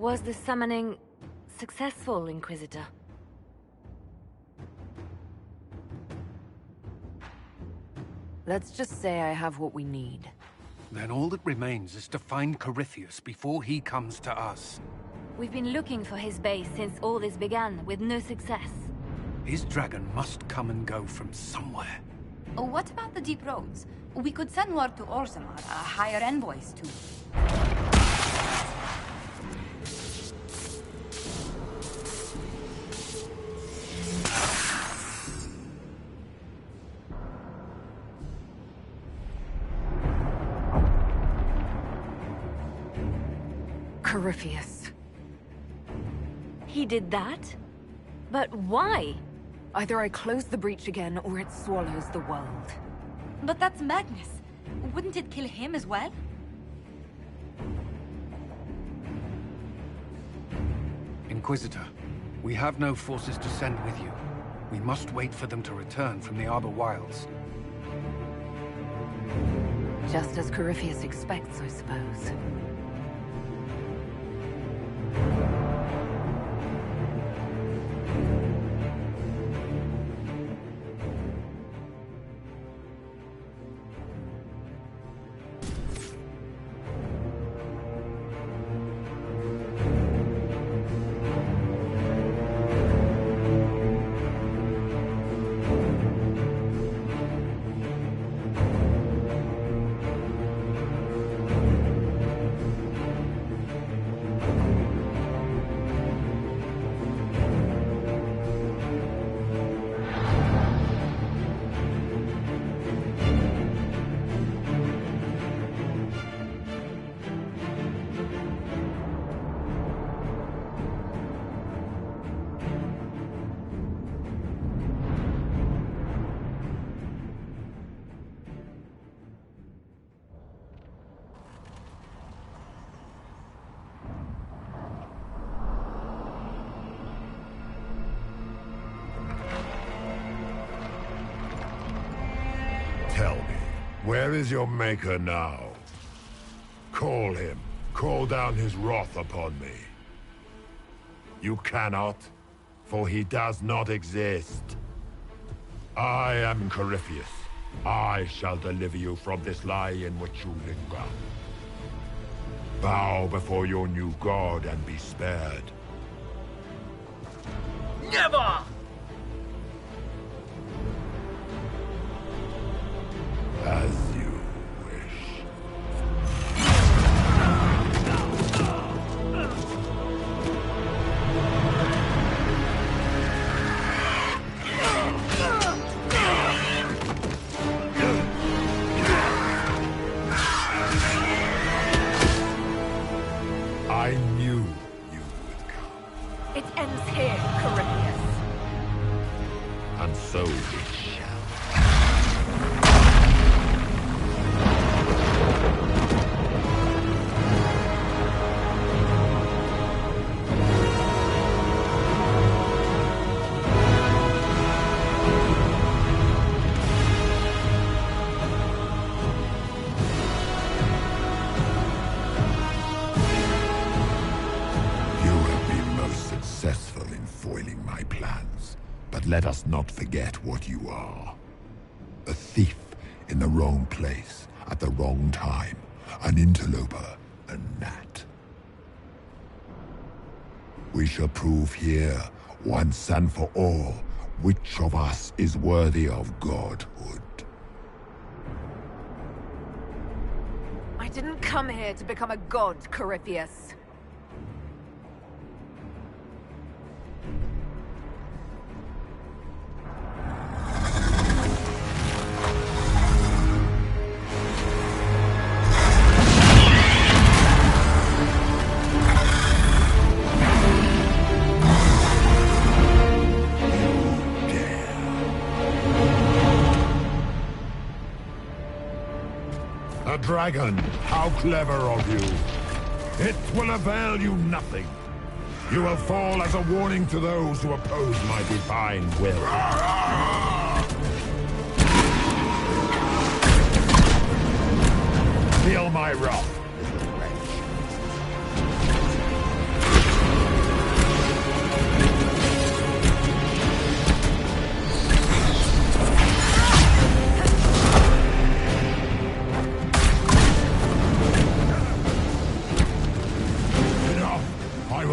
Was the summoning successful, Inquisitor? Let's just say I have what we need. Then all that remains is to find Corypheus before he comes to us. We've been looking for his base since all this began, with no success. His dragon must come and go from somewhere. What about the deep roads? We could send word to Orzammar, hire envoys too. Corypheus. He did that? But why? Either I close the breach again, or it swallows the world. But that's Magnus. Wouldn't it kill him as well? Inquisitor, we have no forces to send with you. We must wait for them to return from the Arbor Wilds. Just as Corypheus expects, I suppose. Tell me, where is your maker now? Call him. Call down his wrath upon me. You cannot, for he does not exist. I am Corypheus. I shall deliver you from this lie in which you linger. Bow before your new god and be spared. Never! As you wish. I knew you would come. It ends here, Corypheus. And so it shall. Successful in foiling my plans, but let us not forget what you are. A thief in the wrong place, at the wrong time, an interloper, a gnat. We shall prove here, once and for all, which of us is worthy of godhood. I didn't come here to become a god, Corypheus. A dragon! How clever of you! It will avail you nothing. You will fall as a warning to those who oppose my divine will. Feel my wrath, little wretch.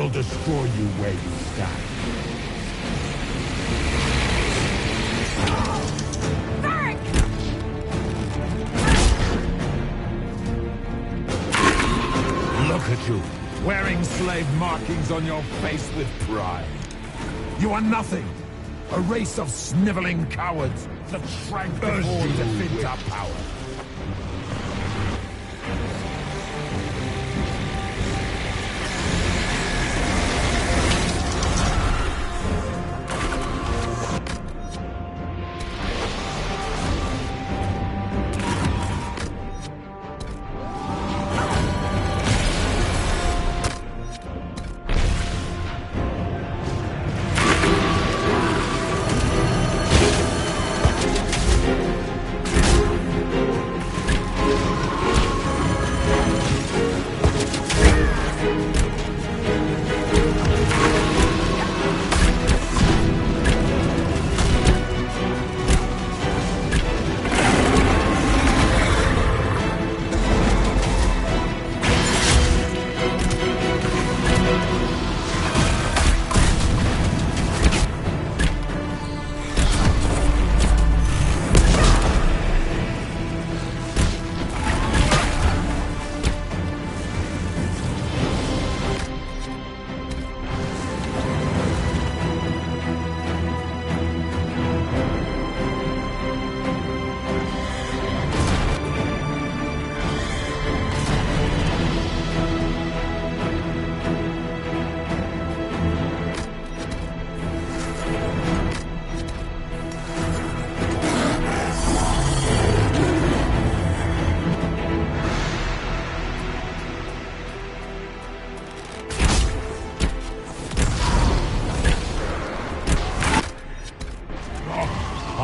will destroy you where you stand. Look at you, wearing slave markings on your face with pride. You are nothing. A race of sniveling cowards that shrank before defeat our power.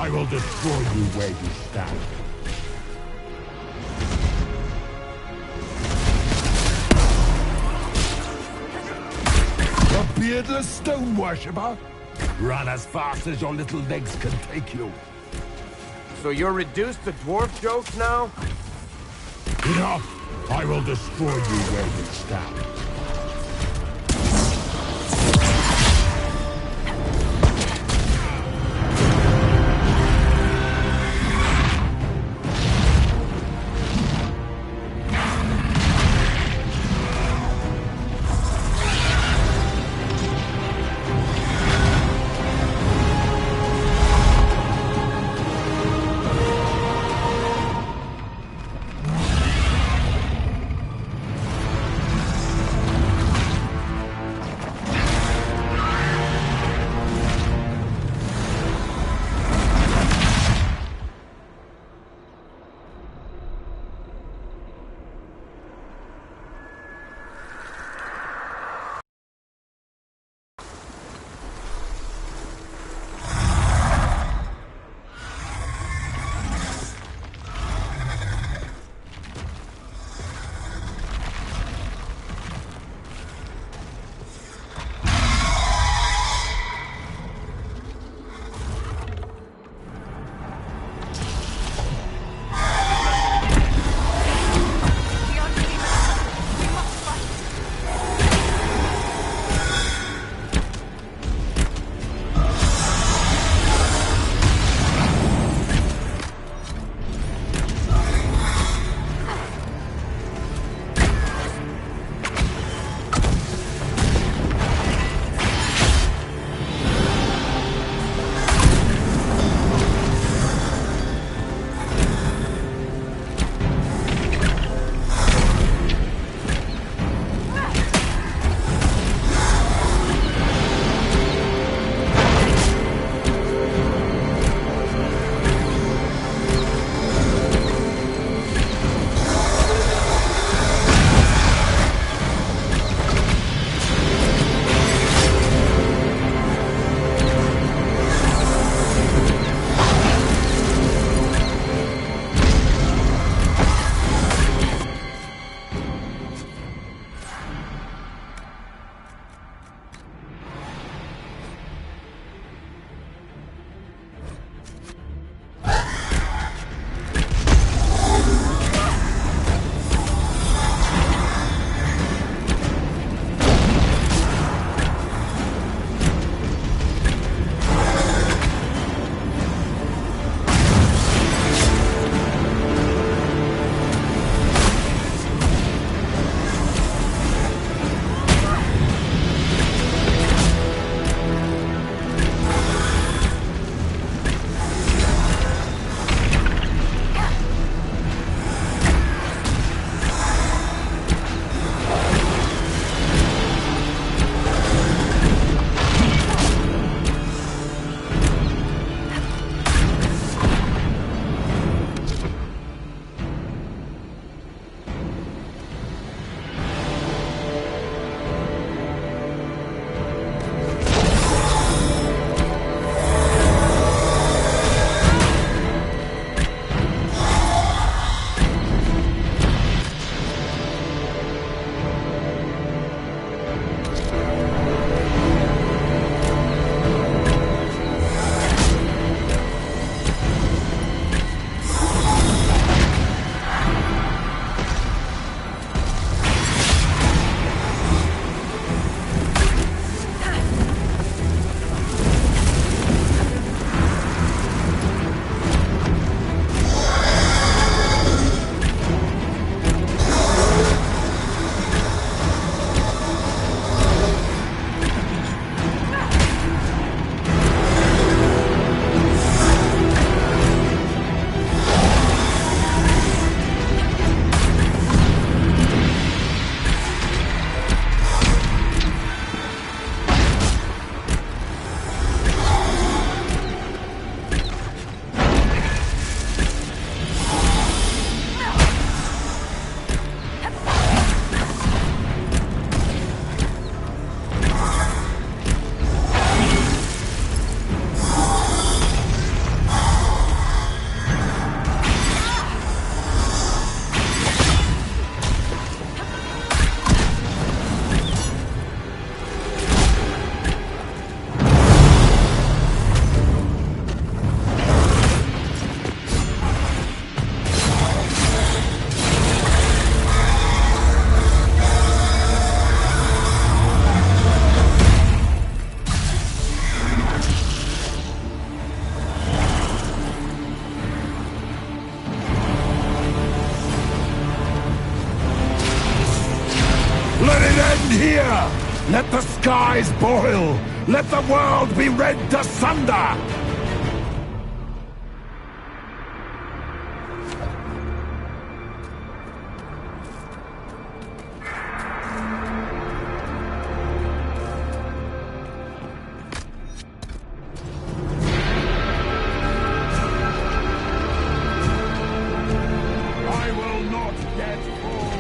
I will destroy you where you stand. A beardless stone worshipper? Run as fast as your little legs can take you. So you're reduced to dwarf jokes now? Enough! I will destroy you where you stand. Let it end here! Let the skies boil! Let the world be rent asunder! I will not get full!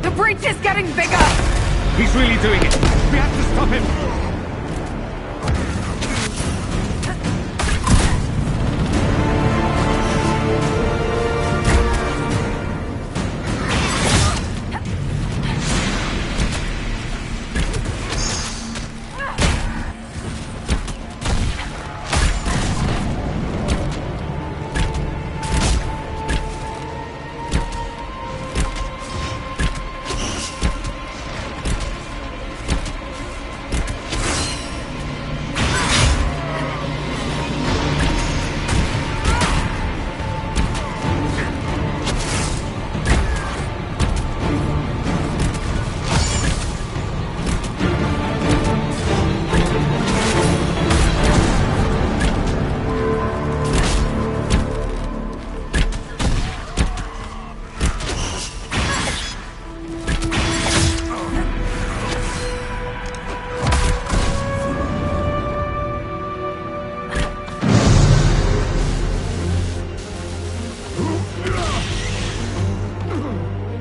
The breach is getting bigger! He's really doing it. We have to stop him.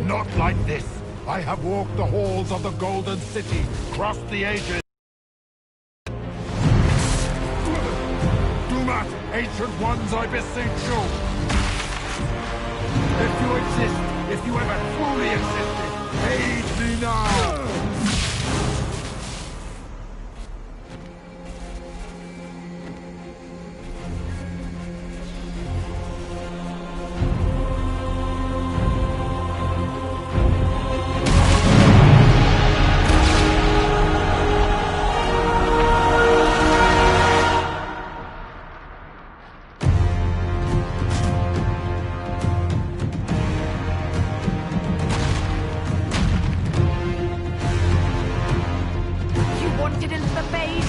Not like this! I have walked the halls of the Golden City, crossed the ages. Do not, ancient ones, I beseech you! If you exist, if you ever truly existed, aid me now! You wanted into the maze?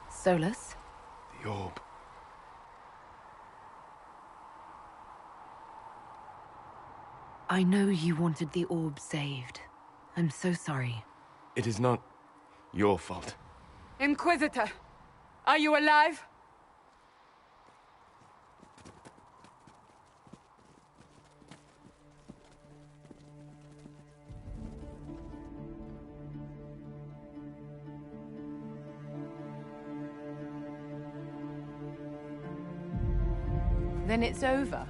Solus? The orb. I know you wanted the orb saved. I'm so sorry. It is not your fault. Inquisitor, are you alive? Then it's over.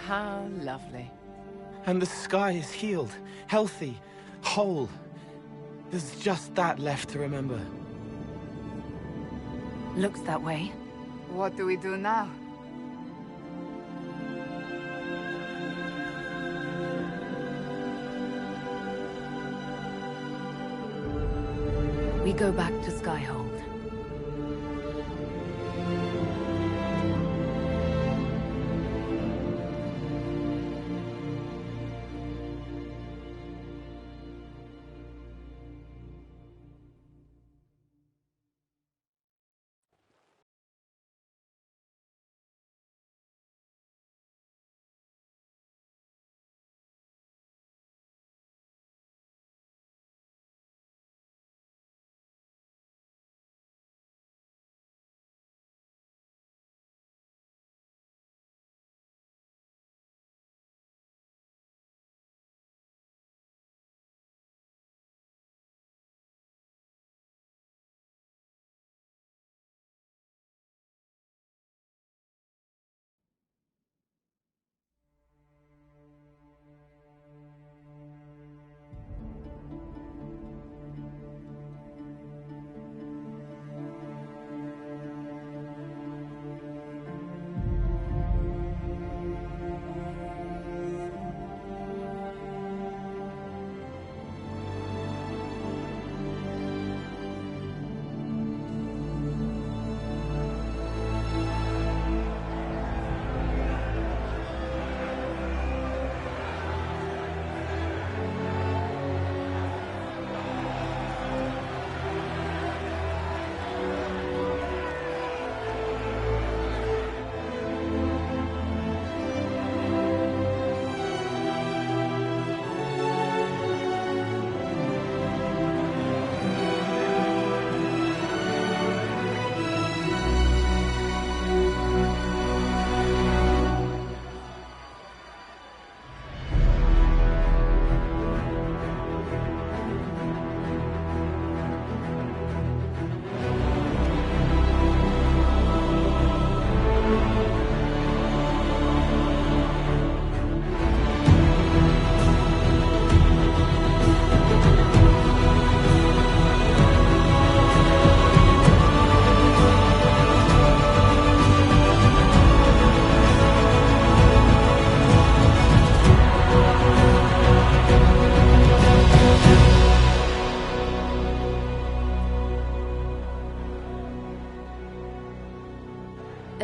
How lovely. And the sky is healed, healthy, whole. There's just that left to remember. Looks that way. What do we do now? We go back to Skyhold.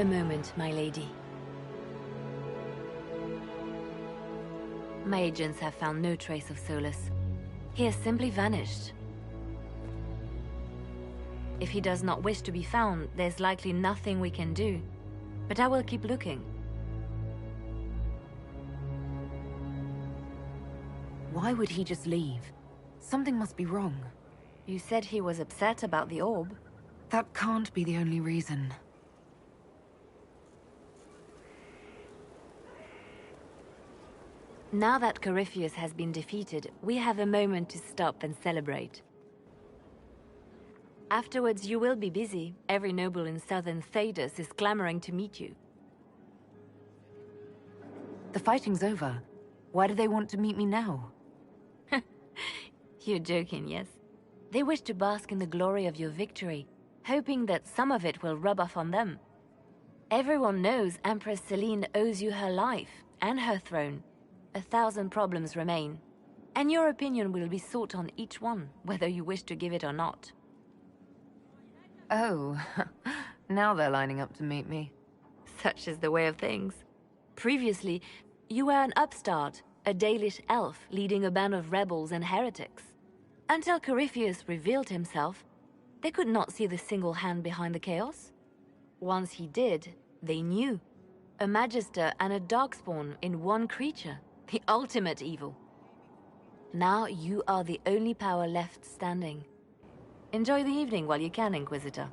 A moment, my lady. My agents have found no trace of Solus. He has simply vanished. If he does not wish to be found, there's likely nothing we can do. But I will keep looking. Why would he just leave? Something must be wrong. You said he was upset about the orb. That can't be the only reason. Now that Corypheus has been defeated, we have a moment to stop and celebrate. Afterwards, you will be busy. Every noble in southern Thedas is clamoring to meet you. The fighting's over. Why do they want to meet me now? You're joking, yes? They wish to bask in the glory of your victory, hoping that some of it will rub off on them. Everyone knows Empress Celine owes you her life and her throne. 1,000 problems remain, and your opinion will be sought on each one, whether you wish to give it or not. Oh, now they're lining up to meet me. Such is the way of things. Previously, you were an upstart, a Dalish elf leading a band of rebels and heretics. Until Corypheus revealed himself, they could not see the single hand behind the chaos. Once he did, they knew. A Magister and a Darkspawn in one creature. The ultimate evil. Now you are the only power left standing. Enjoy the evening while you can, Inquisitor.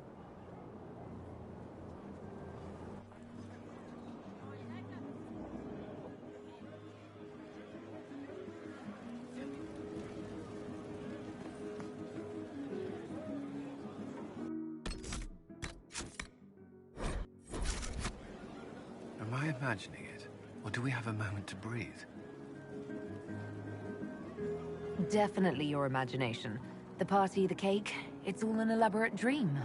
Am I imagining it? Or do we have a moment to breathe? Definitely your imagination. The party, the cake, it's all an elaborate dream.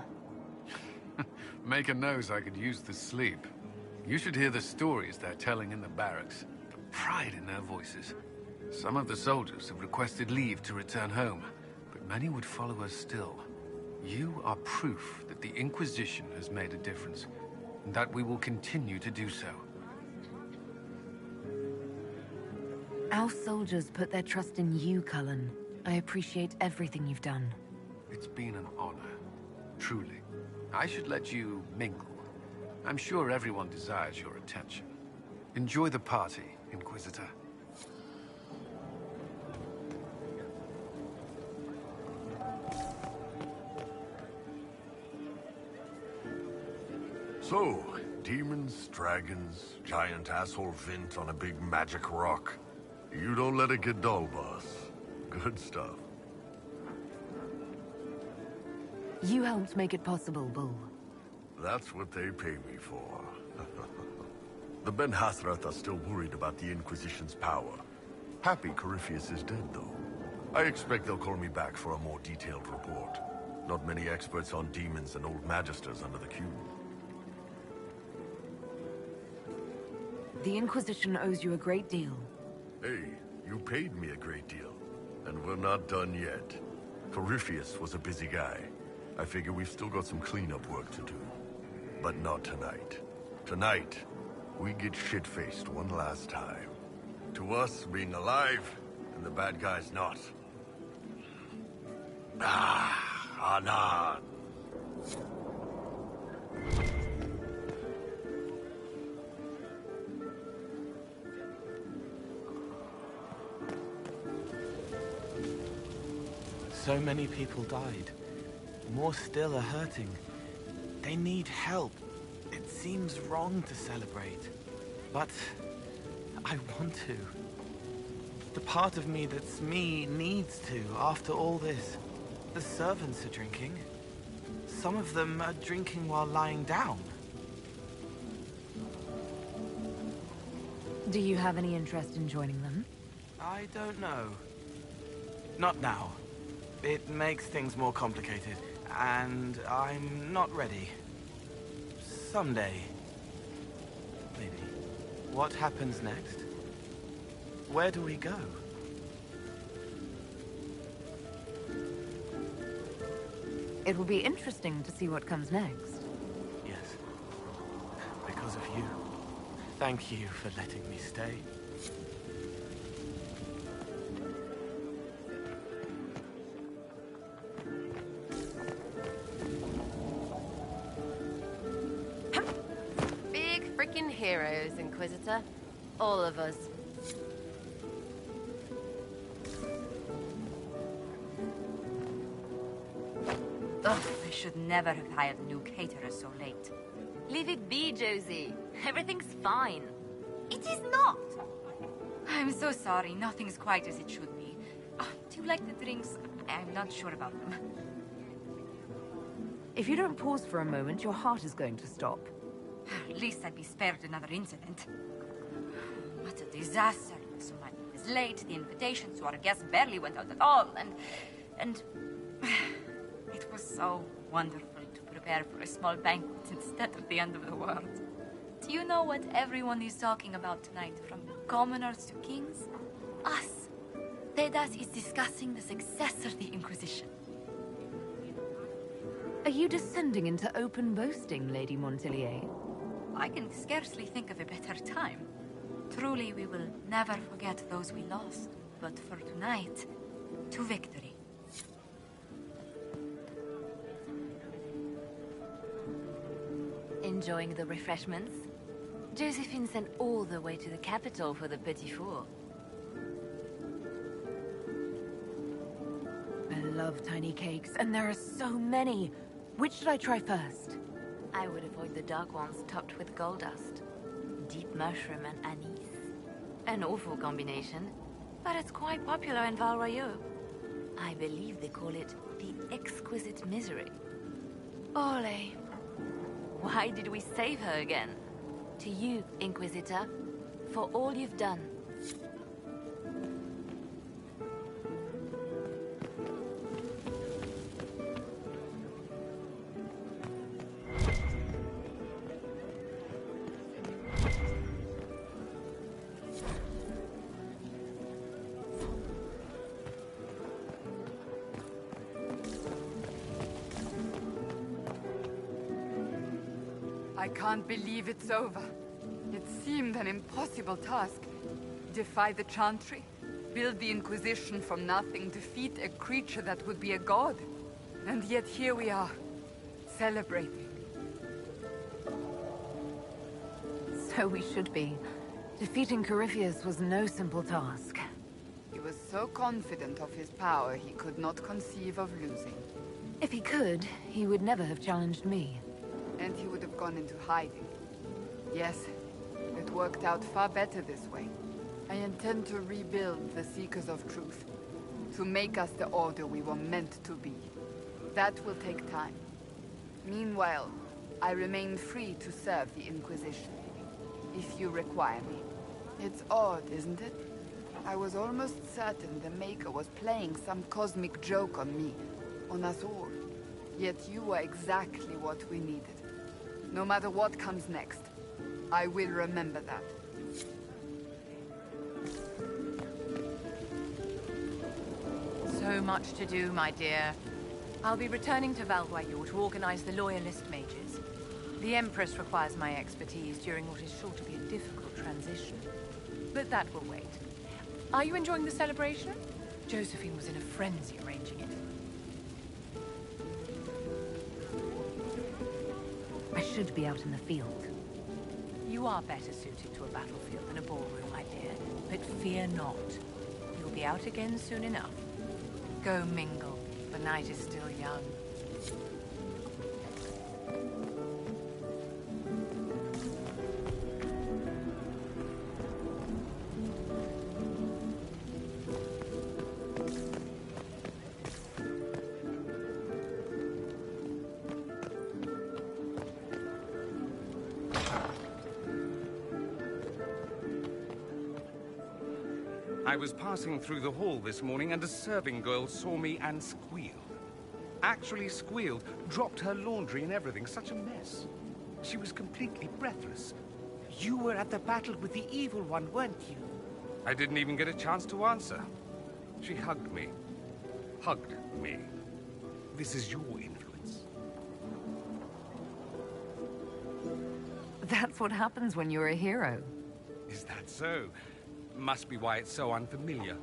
Make a nose I could use the sleep. You should hear the stories they're telling in the barracks. The pride in their voices. Some of the soldiers have requested leave to return home, but many would follow us still. You are proof that the Inquisition has made a difference, and that we will continue to do so. Our soldiers put their trust in you, Cullen. I appreciate everything you've done. It's been an honor, truly. I should let you mingle. I'm sure everyone desires your attention. Enjoy the party, Inquisitor. So, demons, dragons, giant asshole Vint on a big magic rock. You don't let it get dull, boss. Good stuff. You helped make it possible, Bull. That's what they pay me for. The Ben Hathrath are still worried about the Inquisition's power. Happy Corypheus is dead, though. I expect they'll call me back for a more detailed report. Not many experts on demons and old magisters under the cube. The Inquisition owes you a great deal. Hey, you paid me a great deal. And we're not done yet. Corypheus was a busy guy. I figure we've still got some cleanup work to do. But not tonight. Tonight, we get shit-faced one last time. To us, being alive, and the bad guys not. Anan. So many people died. More still are hurting. They need help. It seems wrong to celebrate. But I want to. The part of me that's me needs to, after all this. The servants are drinking. Some of them are drinking while lying down. Do you have any interest in joining them? I don't know. Not now. It makes things more complicated, and I'm not ready. Someday. Maybe. What happens next? Where do we go? It will be interesting to see what comes next. Yes. Thank you for letting me stay. Big freaking heroes, Inquisitor. All of us. Ugh, I should never have hired a new caterer so late. Leave it be, Josie. Everything's fine. It is not! I'm so sorry, nothing's quite as it should be. Do you like the drinks? I'm not sure about them. If you don't pause for a moment, your heart is going to stop. At least I'd be spared another incident. What a disaster. So much was late, the invitations to our guests barely went out at all, and... It was so wonderful to prepare for a small banquet instead of the end of the world. Do you know what everyone is talking about tonight, from commoners to kings? Us. Thedas is discussing the success of the Inquisition. Are you descending into open boasting, Lady Montelier? I can scarcely think of a better time. Truly, we will never forget those we lost. But for tonight, to victory. Enjoying the refreshments? Josephine sent all the way to the capital for the petit four. I love tiny cakes, and there are so many. Which should I try first? I would avoid the dark ones topped with gold dust. Deep mushroom and anise. An awful combination, but it's quite popular in Val Royeaux. I believe they call it the exquisite misery. Ole. Why did we save her again? To you, Inquisitor, for all you've done. I can't believe it's over. It seemed an impossible task. Defy the Chantry, build the Inquisition from nothing, defeat a creature that would be a god. And yet here we are, celebrating. So we should be. Defeating Corypheus was no simple task. He was so confident of his power, he could not conceive of losing. If he could, he would never have challenged me. And he would have gone into hiding. Yes, it worked out far better this way. I intend to rebuild the Seekers of Truth, to make us the order we were meant to be. That will take time. Meanwhile, I remain free to serve the Inquisition, if you require me. It's odd, isn't it? I was almost certain the Maker was playing some cosmic joke on me, on us all. Yet you were exactly what we needed. No matter what comes next, I will remember that. So much to do, my dear. I'll be returning to Val Royeaux to organize the Loyalist mages. The Empress requires my expertise during what is sure to be a difficult transition. But that will wait. Are you enjoying the celebration? Josephine was in a frenzy arranging it. I should be out in the field. You are better suited to a battlefield than a ballroom, my dear. But fear not. You'll be out again soon enough. Go mingle. The night is still young. I was passing through the hall this morning and a serving girl saw me and squealed. Actually squealed, dropped her laundry and everything, such a mess. She was completely breathless. You were at the battle with the evil one, weren't you? I didn't even get a chance to answer. She hugged me. Hugged me. This is your influence. That's what happens when you're a hero. Is that so? Must be why it's so unfamiliar.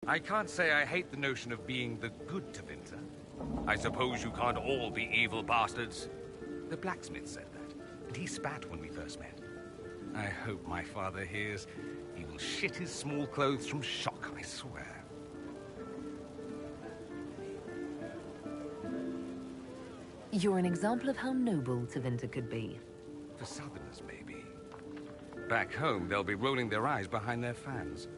I can't say I hate the notion of being the good Tevinter. I suppose you can't all be evil bastards. The blacksmith said that, and he spat when we first met. I hope my father hears. He will shit his small clothes from shock, I swear. You're an example of how noble Tevinter could be. For Southerners, maybe. Back home, they'll be rolling their eyes behind their fans.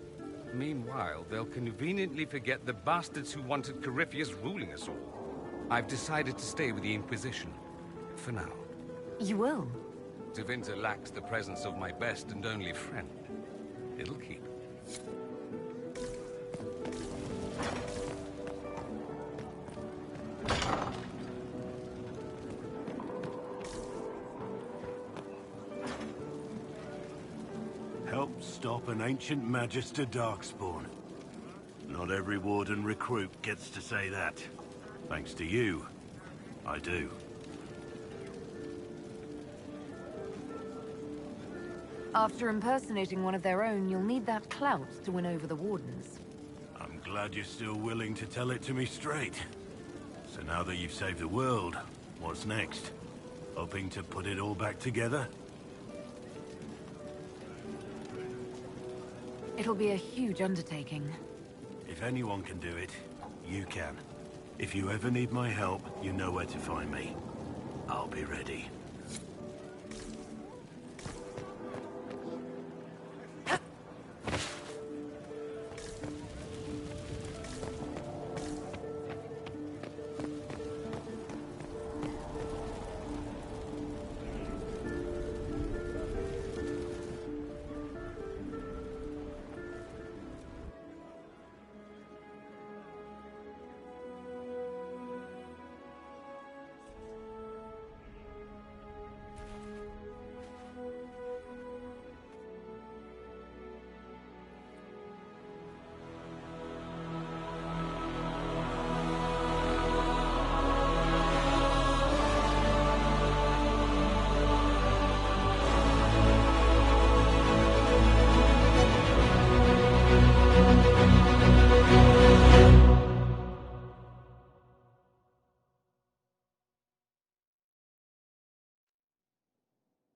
Meanwhile, they'll conveniently forget the bastards who wanted Corypheus ruling us all. I've decided to stay with the Inquisition. For now. You will? Tevinter lacks the presence of my best and only friend. It'll keep. Help stop an ancient Magister Darkspawn. Not every Warden recruit gets to say that. Thanks to you, I do. After impersonating one of their own, you'll need that clout to win over the Wardens. I'm glad you're still willing to tell it to me straight. So now that you've saved the world, what's next? Hoping to put it all back together? It'll be a huge undertaking. If anyone can do it, you can. If you ever need my help, you know where to find me. I'll be ready.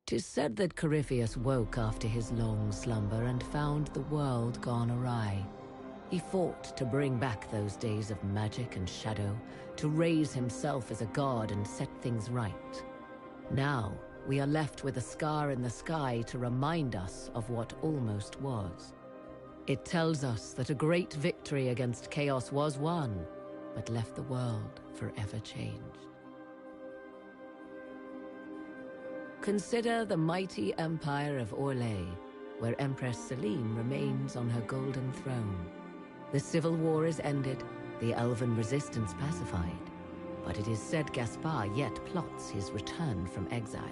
Tis said that Corypheus woke after his long slumber and found the world gone awry. He fought to bring back those days of magic and shadow, to raise himself as a god and set things right. Now, we are left with a scar in the sky to remind us of what almost was. It tells us that a great victory against chaos was won, but left the world forever changed. Consider the mighty empire of Orlais, where Empress Celine remains on her golden throne. The civil war is ended, the elven resistance pacified, but it is said Gaspard yet plots his return from exile.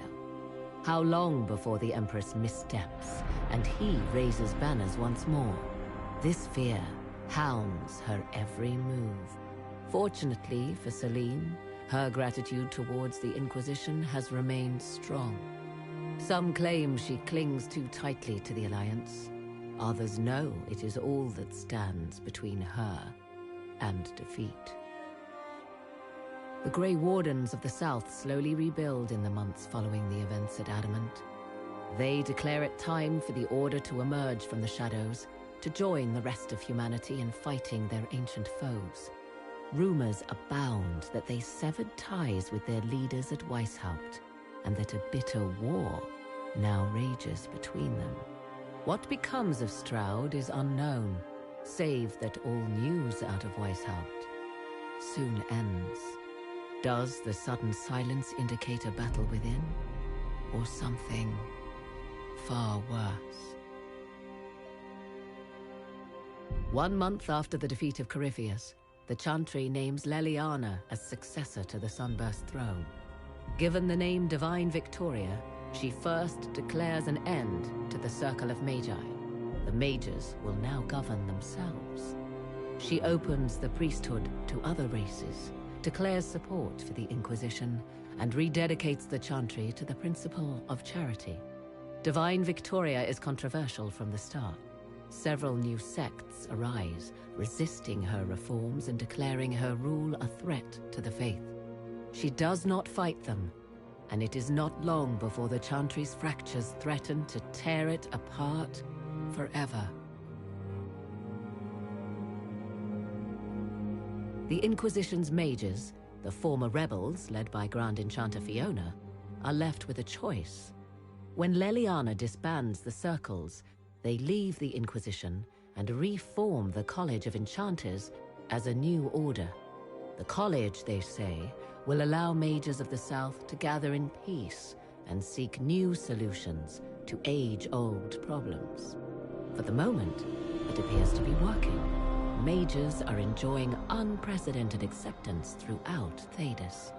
How long before the Empress missteps, and he raises banners once more? This fear hounds her every move. Fortunately for Celine, her gratitude towards the Inquisition has remained strong. Some claim she clings too tightly to the Alliance. Others know it is all that stands between her and defeat. The Grey Wardens of the South slowly rebuild in the months following the events at Adamant. They declare it time for the Order to emerge from the shadows, to join the rest of humanity in fighting their ancient foes. Rumors abound that they severed ties with their leaders at Weishaupt, and that a bitter war now rages between them. What becomes of Stroud is unknown, save that all news out of Weishaupt soon ends. Does the sudden silence indicate a battle within, or something far worse? 1 month after the defeat of Corypheus, the Chantry names Ellana as successor to the Sunburst throne. Given the name Divine Victoria, she first declares an end to the Circle of Magi. The mages will now govern themselves. She opens the priesthood to other races, declares support for the Inquisition, and rededicates the Chantry to the principle of charity. Divine Victoria is controversial from the start. Several new sects arise, resisting her reforms and declaring her rule a threat to the faith. She does not fight them, and it is not long before the Chantry's fractures threaten to tear it apart forever. The Inquisition's mages, the former rebels led by Grand Enchanter Fiona, are left with a choice. When Ellana disbands the circles, they leave the Inquisition and reform the College of Enchanters as a new order. The college, they say, will allow mages of the South to gather in peace and seek new solutions to age-old problems. For the moment, it appears to be working. Mages are enjoying unprecedented acceptance throughout Thedas.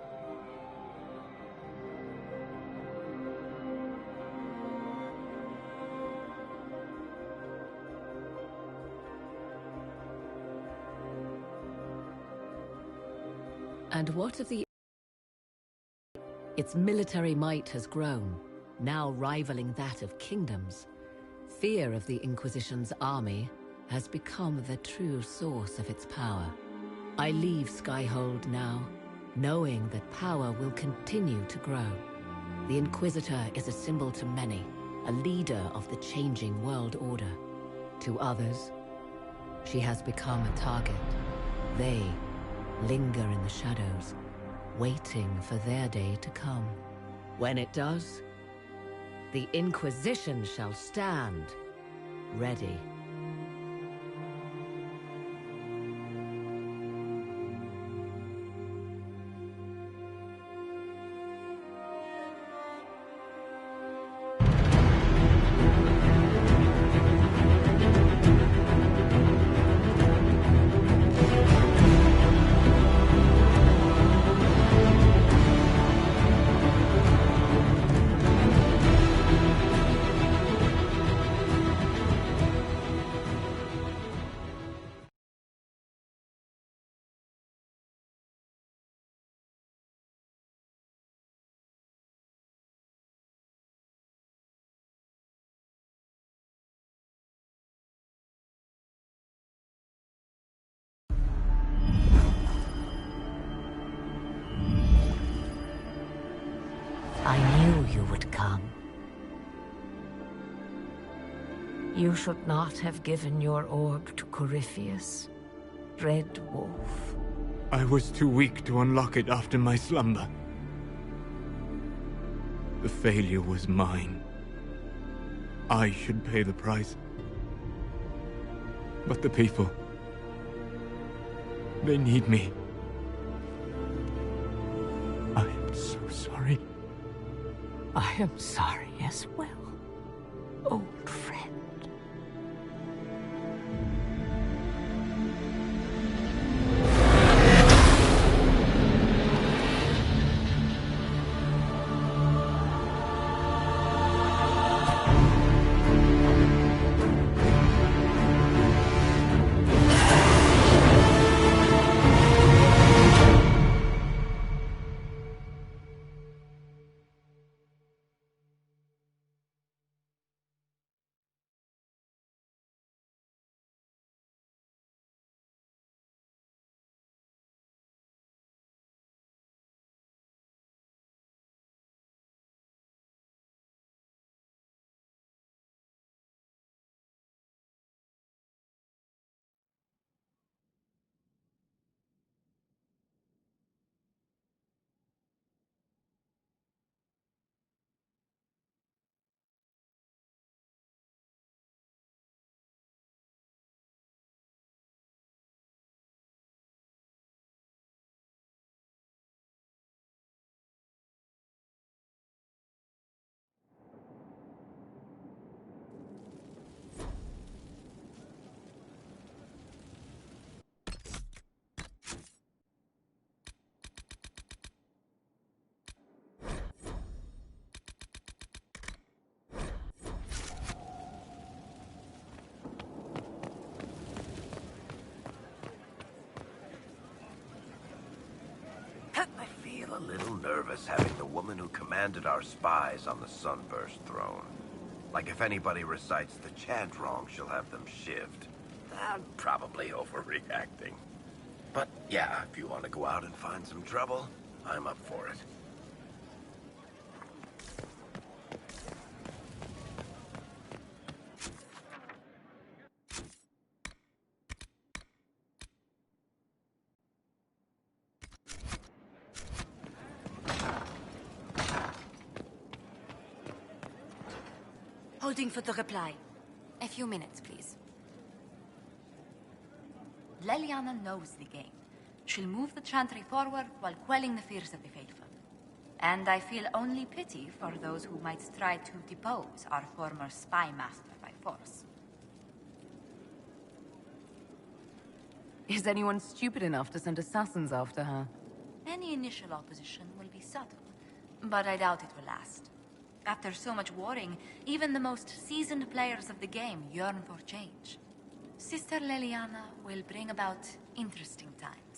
And what of the... Its military might has grown, now rivaling that of kingdoms. Fear of the Inquisition's army has become the true source of its power. I leave Skyhold now, knowing that power will continue to grow. The Inquisitor is a symbol to many, a leader of the changing world order. To others, she has become a target. They linger in the shadows, waiting for their day to come. When it does, the Inquisition shall stand ready. I knew you would come. You should not have given your orb to Corypheus, Red Wolf. I was too weak to unlock it after my slumber. The failure was mine. I should pay the price. But the people... they need me. I am so sorry. I am sorry as well, old friend. A little nervous having the woman who commanded our spies on the Sunburst throne. Like if anybody recites the chant wrong, she'll have them shivved. I'm probably overreacting. But yeah, if you want to go out and find some trouble, I'm up for it. Holding for the reply. A few minutes, please. Ellana knows the game. She'll move the chantry forward while quelling the fears of the faithful. And I feel only pity for those who might try to depose our former spy master by force. Is anyone stupid enough to send assassins after her? Any initial opposition will be subtle, but I doubt it will last. After so much warring, even the most seasoned players of the game yearn for change. Sister Leliana will bring about interesting times.